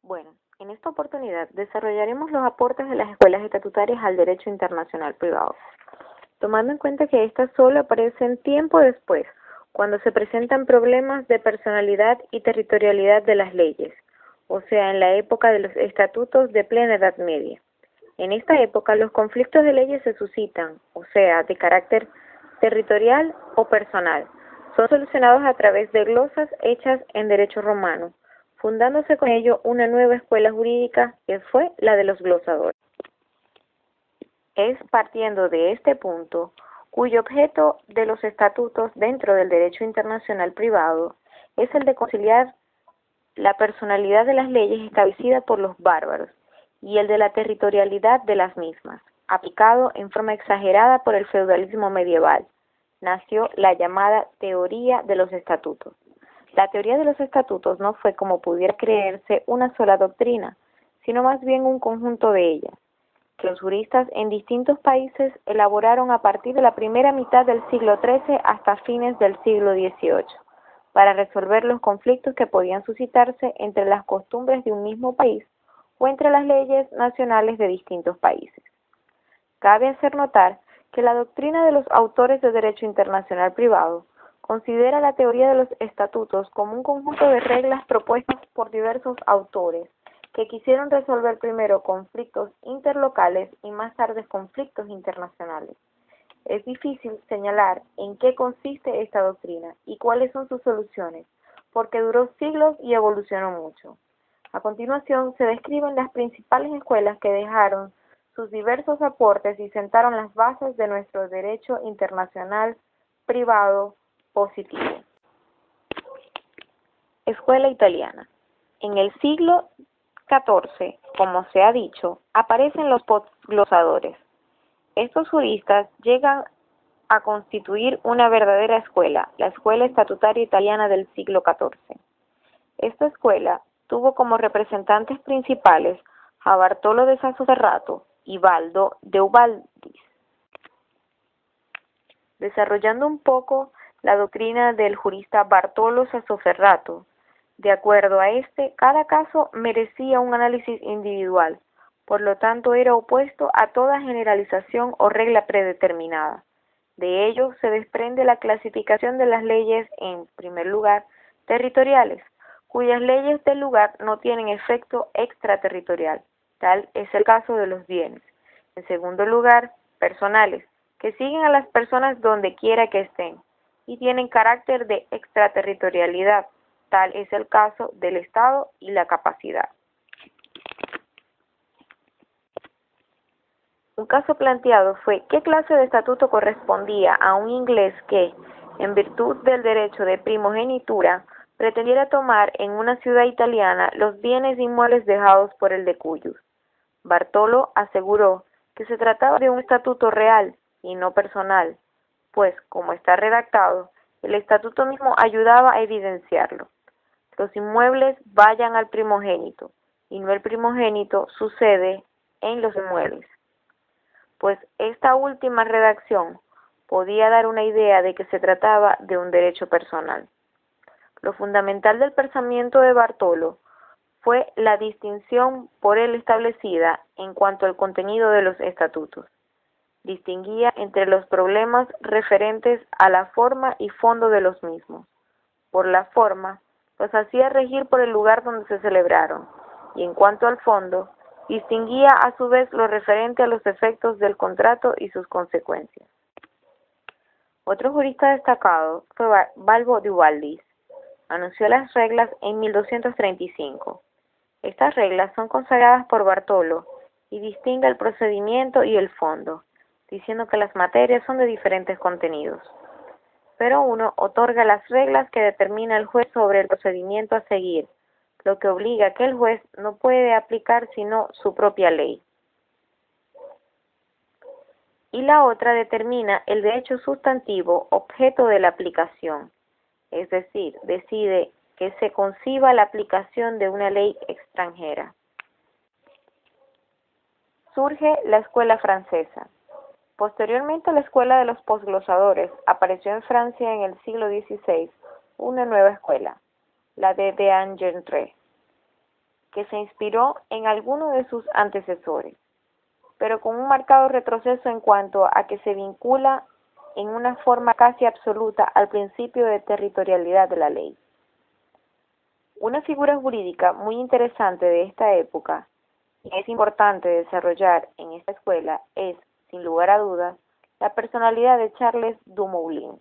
Bueno, en esta oportunidad desarrollaremos los aportes de las escuelas estatutarias al derecho internacional privado, tomando en cuenta que estas solo aparecen tiempo después, cuando se presentan problemas de personalidad y territorialidad de las leyes, o sea, en la época de los estatutos de plena Edad Media. En esta época los conflictos de leyes se suscitan, o sea, de carácter territorial o personal. Son solucionados a través de glosas hechas en derecho romano, fundándose con ello una nueva escuela jurídica que fue la de los glosadores. Es partiendo de este punto, cuyo objeto de los estatutos dentro del derecho internacional privado es el de conciliar la personalidad de las leyes establecida por los bárbaros y el de la territorialidad de las mismas, aplicado en forma exagerada por el feudalismo medieval. Nació la llamada teoría de los estatutos. La teoría de los estatutos no fue, como pudiera creerse, una sola doctrina, sino más bien un conjunto de ellas, que los juristas en distintos países elaboraron a partir de la primera mitad del siglo XIII hasta fines del siglo XVIII, para resolver los conflictos que podían suscitarse entre las costumbres de un mismo país o entre las leyes nacionales de distintos países. Cabe hacer notar que la doctrina de los autores de derecho internacional privado considera la teoría de los estatutos como un conjunto de reglas propuestas por diversos autores que quisieron resolver primero conflictos interlocales y más tarde conflictos internacionales. Es difícil señalar en qué consiste esta doctrina y cuáles son sus soluciones, porque duró siglos y evolucionó mucho. A continuación se describen las principales escuelas que dejaron sus diversos aportes y sentaron las bases de nuestro derecho internacional privado positivo. Escuela italiana. En el siglo XIV, como se ha dicho, aparecen los glosadores. Estos juristas llegan a constituir una verdadera escuela, la Escuela Estatutaria Italiana del siglo XIV. Esta escuela tuvo como representantes principales a Bartolo de Sassoferrato y Baldo de Ubaldis. Desarrollando un poco la doctrina del jurista Bartolo Sassoferrato, de acuerdo a este, cada caso merecía un análisis individual, por lo tanto era opuesto a toda generalización o regla predeterminada. De ello se desprende la clasificación de las leyes en primer lugar territoriales, cuyas leyes del lugar no tienen efecto extraterritorial, tal es el caso de los bienes. En segundo lugar, personales, que siguen a las personas donde quiera que estén y tienen carácter de extraterritorialidad, tal es el caso del Estado y la capacidad. Un caso planteado fue qué clase de estatuto correspondía a un inglés que, en virtud del derecho de primogenitura, pretendiera tomar en una ciudad italiana los bienes inmuebles dejados por el de Cuyus. Bartolo aseguró que se trataba de un estatuto real y no personal, pues, como está redactado, el estatuto mismo ayudaba a evidenciarlo. Los inmuebles vayan al primogénito, y no el primogénito sucede en los inmuebles, pues esta última redacción podía dar una idea de que se trataba de un derecho personal. Lo fundamental del pensamiento de Bartolo fue la distinción por él establecida en cuanto al contenido de los estatutos. Distinguía entre los problemas referentes a la forma y fondo de los mismos. Por la forma, los hacía regir por el lugar donde se celebraron, y en cuanto al fondo, distinguía a su vez lo referente a los efectos del contrato y sus consecuencias. Otro jurista destacado fue Balbo de Ubaldis. Anunció las reglas en 1235. Estas reglas son consagradas por Bartolo y distingue el procedimiento y el fondo, diciendo que las materias son de diferentes contenidos. Pero uno otorga las reglas que determina el juez sobre el procedimiento a seguir, lo que obliga a que el juez no puede aplicar sino su propia ley. Y la otra determina el derecho sustantivo objeto de la aplicación, es decir, decide que se conciba la aplicación de una ley extranjera. Surge la escuela francesa. Posteriormente a la escuela de los posglosadores, apareció en Francia en el siglo XVI una nueva escuela, la de Engendré, que se inspiró en alguno de sus antecesores, pero con un marcado retroceso en cuanto a que se vincula en una forma casi absoluta al principio de territorialidad de la ley. Una figura jurídica muy interesante de esta época y es importante desarrollar en esta escuela es, sin lugar a dudas, la personalidad de Charles Dumoulin.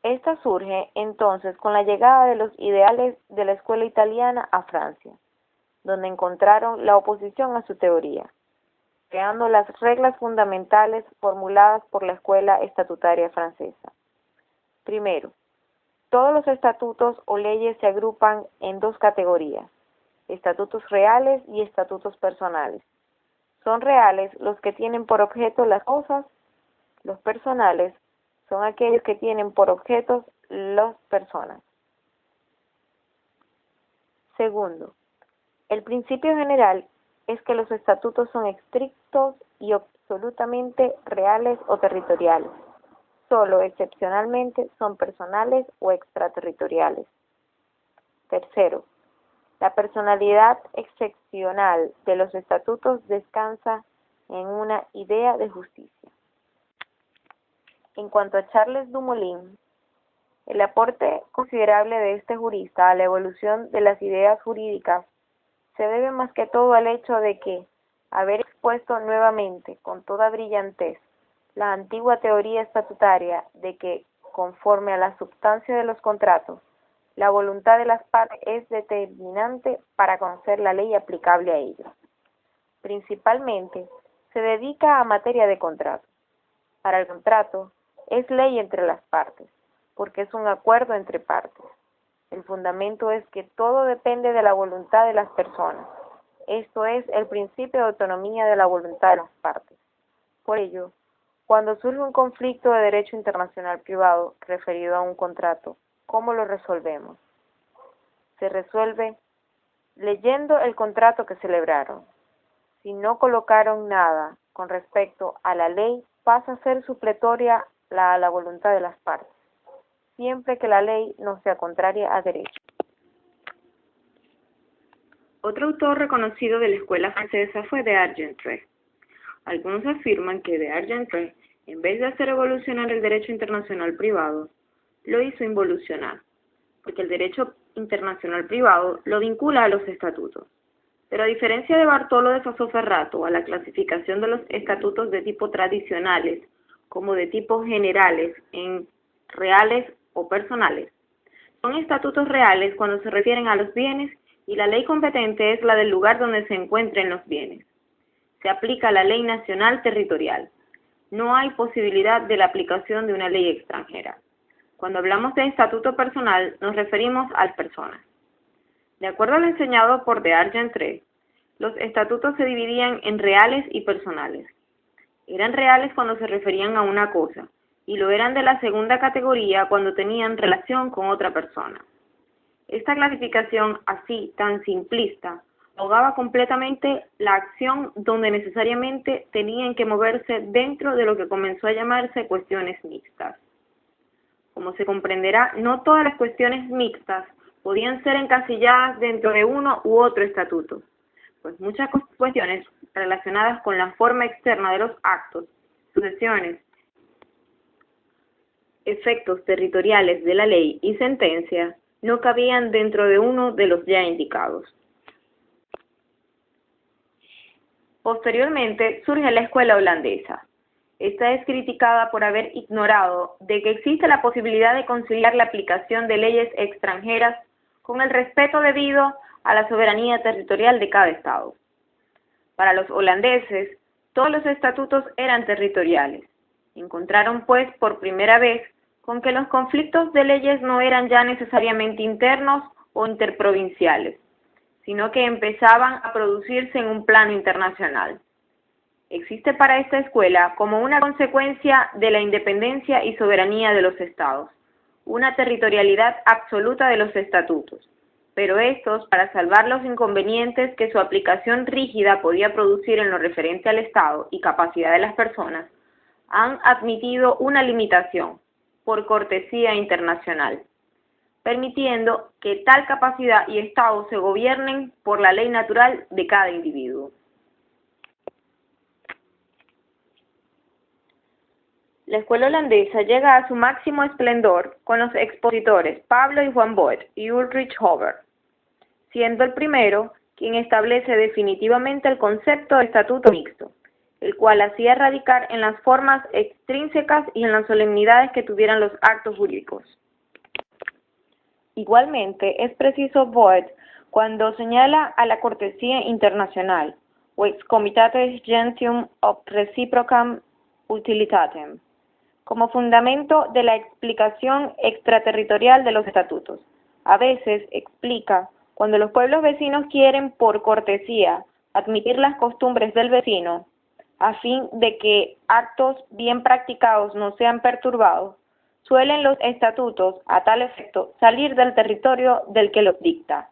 Esta surge entonces con la llegada de los ideales de la escuela italiana a Francia, donde encontraron la oposición a su teoría, creando las reglas fundamentales formuladas por la escuela estatutaria francesa. Primero, todos los estatutos o leyes se agrupan en dos categorías: estatutos reales y estatutos personales. Son reales los que tienen por objeto las cosas, los personales son aquellos que tienen por objetos las personas. Segundo, el principio general es que los estatutos son estrictos y absolutamente reales o territoriales. Solo excepcionalmente son personales o extraterritoriales. Tercero, la personalidad excepcional de los estatutos descansa en una idea de justicia. En cuanto a Charles Dumoulin, el aporte considerable de este jurista a la evolución de las ideas jurídicas se debe más que todo al hecho de que haber expuesto nuevamente con toda brillantez la antigua teoría estatutaria de que, conforme a la substancia de los contratos, la voluntad de las partes es determinante para conocer la ley aplicable a ellos. Principalmente, se dedica a materia de contrato. Para el contrato, es ley entre las partes, porque es un acuerdo entre partes. El fundamento es que todo depende de la voluntad de las personas. Esto es el principio de autonomía de la voluntad de las partes. Por ello, cuando surge un conflicto de derecho internacional privado referido a un contrato, ¿cómo lo resolvemos? Se resuelve leyendo el contrato que celebraron. Si no colocaron nada con respecto a la ley, pasa a ser supletoria a la voluntad de las partes, siempre que la ley no sea contraria a derecho. Otro autor reconocido de la escuela francesa fue de Argentré. Algunos afirman que de Argentré, en vez de hacer evolucionar el derecho internacional privado, lo hizo involucionar, porque el derecho internacional privado lo vincula a los estatutos. Pero a diferencia de Bartolo de Sassoferrato, a la clasificación de los estatutos de tipo tradicionales como de tipo generales en reales o personales, son estatutos reales cuando se refieren a los bienes y la ley competente es la del lugar donde se encuentren los bienes. Se aplica la ley nacional territorial. No hay posibilidad de la aplicación de una ley extranjera. Cuando hablamos de estatuto personal, nos referimos a las personas. De acuerdo a lo enseñado por de Argentré, los estatutos se dividían en reales y personales. Eran reales cuando se referían a una cosa, y lo eran de la segunda categoría cuando tenían relación con otra persona. Esta clasificación, así tan simplista, ahogaba completamente la acción donde necesariamente tenían que moverse dentro de lo que comenzó a llamarse cuestiones mixtas. Como se comprenderá, no todas las cuestiones mixtas podían ser encasilladas dentro de uno u otro estatuto, pues muchas cuestiones relacionadas con la forma externa de los actos, sucesiones, efectos territoriales de la ley y sentencia no cabían dentro de uno de los ya indicados. Posteriormente surge la escuela holandesa. Esta es criticada por haber ignorado de que existe la posibilidad de conciliar la aplicación de leyes extranjeras con el respeto debido a la soberanía territorial de cada estado. Para los holandeses, todos los estatutos eran territoriales. Encontraron, pues, por primera vez con que los conflictos de leyes no eran ya necesariamente internos o interprovinciales, sino que empezaban a producirse en un plano internacional. Existe para esta escuela, como una consecuencia de la independencia y soberanía de los estados, una territorialidad absoluta de los estatutos, pero estos, para salvar los inconvenientes que su aplicación rígida podía producir en lo referente al Estado y capacidad de las personas, han admitido una limitación, por cortesía internacional. permitiendo que tal capacidad y estado se gobiernen por la ley natural de cada individuo. La escuela holandesa llega a su máximo esplendor con los expositores Pablo y Juan Boyd y Ulrich Huber, siendo el primero quien establece definitivamente el concepto de estatuto mixto, el cual hacía radicar en las formas extrínsecas y en las solemnidades que tuvieran los actos jurídicos. Igualmente, es preciso Boyd cuando señala a la cortesía internacional, o ex comitatus gentium ob reciprocam utilitatem, como fundamento de la explicación extraterritorial de los estatutos. A veces explica cuando los pueblos vecinos quieren, por cortesía, admitir las costumbres del vecino, a fin de que actos bien practicados no sean perturbados, suelen los estatutos, a tal efecto, salir del territorio del que los dicta.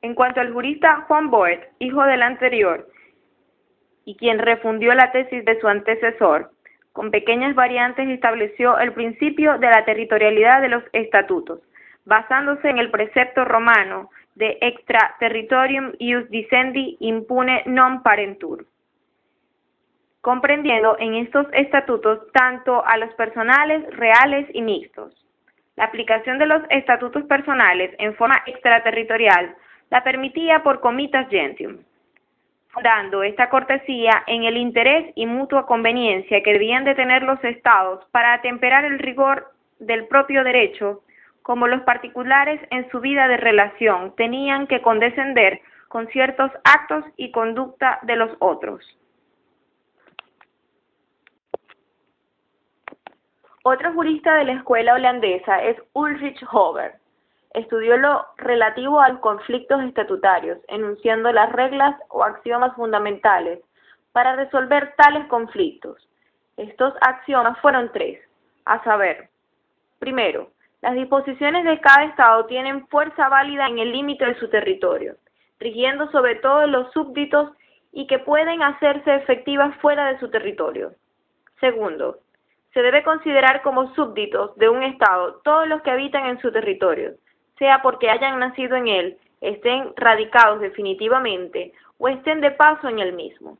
En cuanto al jurista Juan Boyd, hijo del anterior, y quien refundió la tesis de su antecesor, con pequeñas variantes estableció el principio de la territorialidad de los estatutos, basándose en el precepto romano de extra territorium ius dicendi impune non parentur, comprendiendo en estos estatutos tanto a los personales, reales y mixtos. La aplicación de los estatutos personales en forma extraterritorial la permitía por comitas gentium, fundando esta cortesía en el interés y mutua conveniencia que debían de tener los estados para atemperar el rigor del propio derecho, como los particulares en su vida de relación tenían que condescender con ciertos actos y conducta de los otros. Otro jurista de la escuela holandesa es Ulrich Huber. Estudió lo relativo a los conflictos estatutarios, enunciando las reglas o axiomas fundamentales para resolver tales conflictos. Estos axiomas fueron tres, a saber, primero, las disposiciones de cada estado tienen fuerza válida en el límite de su territorio, rigiendo sobre todo los súbditos y que pueden hacerse efectivas fuera de su territorio. Segundo, se debe considerar como súbditos de un estado todos los que habitan en su territorio, sea porque hayan nacido en él, estén radicados definitivamente o estén de paso en el mismo.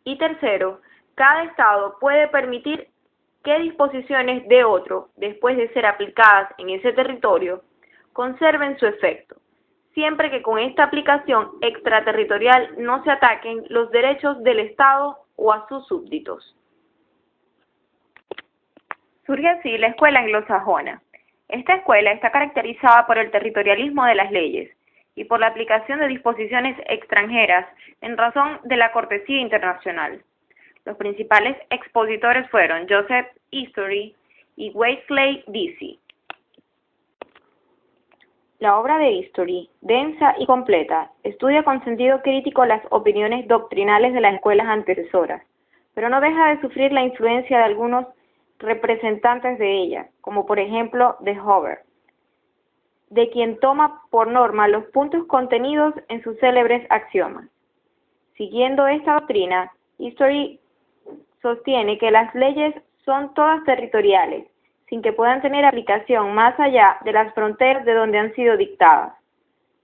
Y tercero, cada estado puede permitir que disposiciones de otro, después de ser aplicadas en ese territorio, conserven su efecto, siempre que con esta aplicación extraterritorial no se ataquen los derechos del estado o a sus súbditos. Surge así la escuela anglosajona. Esta escuela está caracterizada por el territorialismo de las leyes y por la aplicación de disposiciones extranjeras en razón de la cortesía internacional. Los principales expositores fueron Joseph Eastory y Wesley Deasy. La obra de Eastory, densa y completa, estudia con sentido crítico las opiniones doctrinales de las escuelas antecesoras, pero no deja de sufrir la influencia de algunos representantes de ella, como por ejemplo de Huber, de quien toma por norma los puntos contenidos en sus célebres axiomas. Siguiendo esta doctrina, Eastory sostiene que las leyes son todas territoriales, sin que puedan tener aplicación más allá de las fronteras de donde han sido dictadas,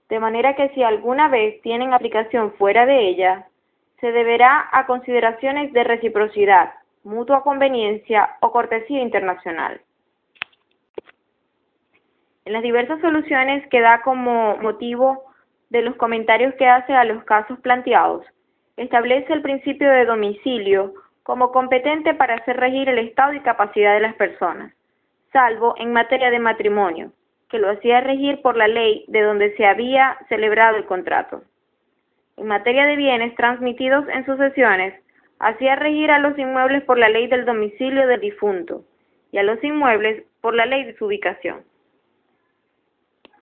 de manera que si alguna vez tienen aplicación fuera de ella, se deberá a consideraciones de reciprocidad, mutua conveniencia o cortesía internacional. En las diversas soluciones que da como motivo de los comentarios que hace a los casos planteados, establece el principio de domicilio como competente para hacer regir el estado y capacidad de las personas, salvo en materia de matrimonio, que lo hacía regir por la ley de donde se había celebrado el contrato. En materia de bienes transmitidos en sucesiones, hacía regir a los inmuebles por la ley del domicilio del difunto y a los inmuebles por la ley de su ubicación.